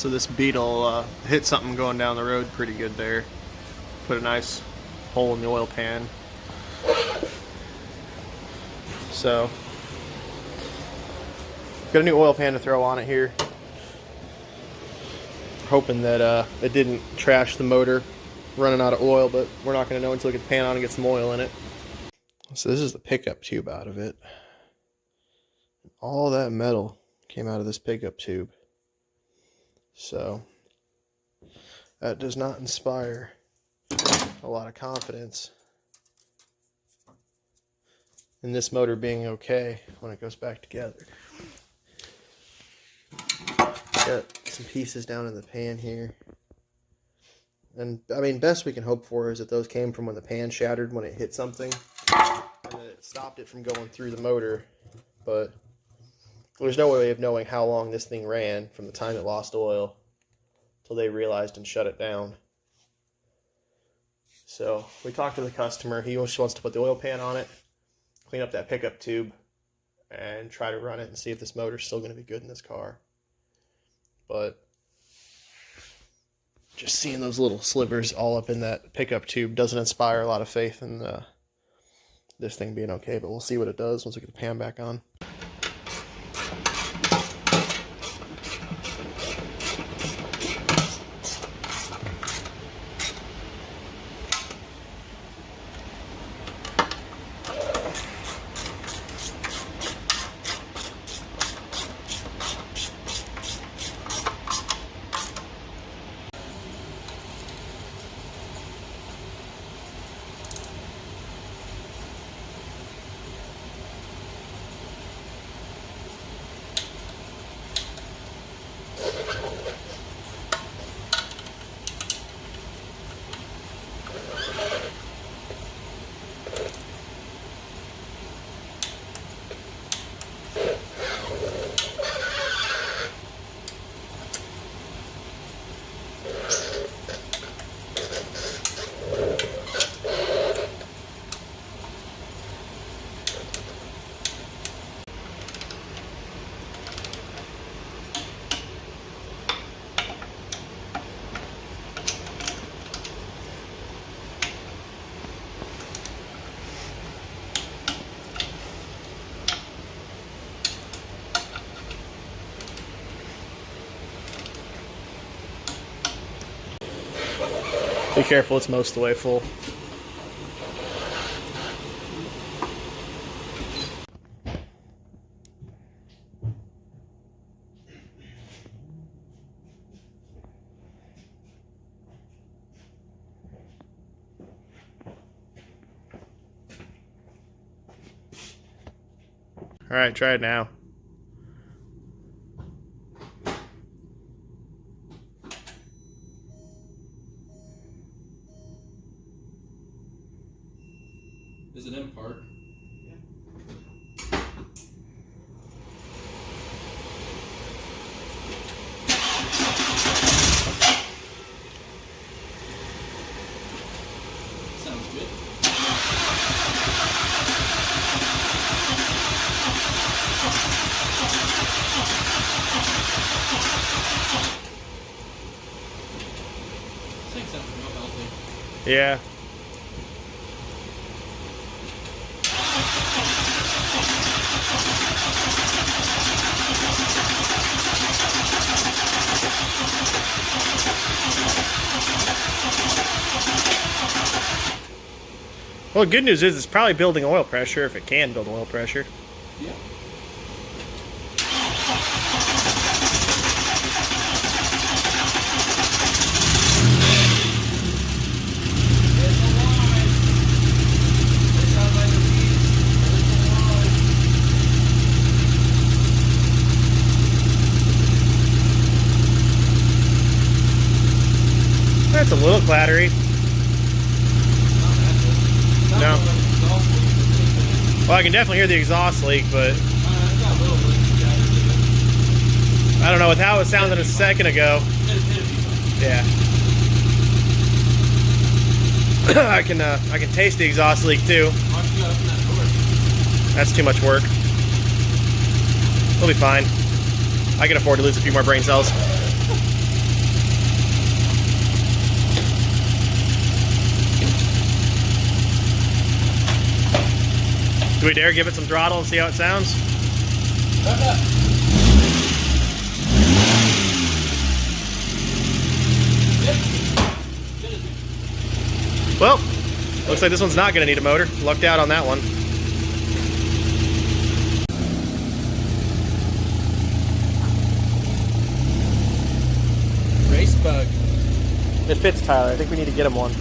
So this beetle hit something going down the road pretty good there. Put a nice hole in the oil pan. So, got a new oil pan to throw on it here. Hoping that it didn't trash the motor running out of oil, but we're not going to know until we get the pan on and get some oil in it. So this is the pickup tube out of it. All that metal came out of this pickup tube. So that does not inspire a lot of confidence in this motor being okay when it goes back together. Got some pieces down in the pan here. And I mean, best we can hope for is that those came from when the pan shattered when it hit something, and that it stopped it from going through the motor. But there's no way of knowing how long this thing ran from the time it lost oil till they realized and shut it down. So we talked to the customer. He just wants to put the oil pan on it, clean up that pickup tube, and try to run it and see if this motor's still going to be good in this car. But just seeing those little slivers all up in that pickup tube doesn't inspire a lot of faith in this thing being okay. But we'll see what it does once we get the pan back on. Be careful, it's most of the way full. All right, try it now. Is it in park? Yeah. Sounds good. This thing sounds real healthy. Yeah. Well, the good news is it's probably building oil pressure if it can build oil pressure. Yeah. That's a little clattery. No. Well, I can definitely hear the exhaust leak, but I don't know with how it sounded a second ago. Yeah. I can taste the exhaust leak too. That's too much work. We'll be fine. I can afford to lose a few more brain cells. we dare give it some throttle and see how it sounds? Well, looks like this one's not going to need a motor. Lucked out on that one. Race bug. It fits, Tyler. I think we need to get him one.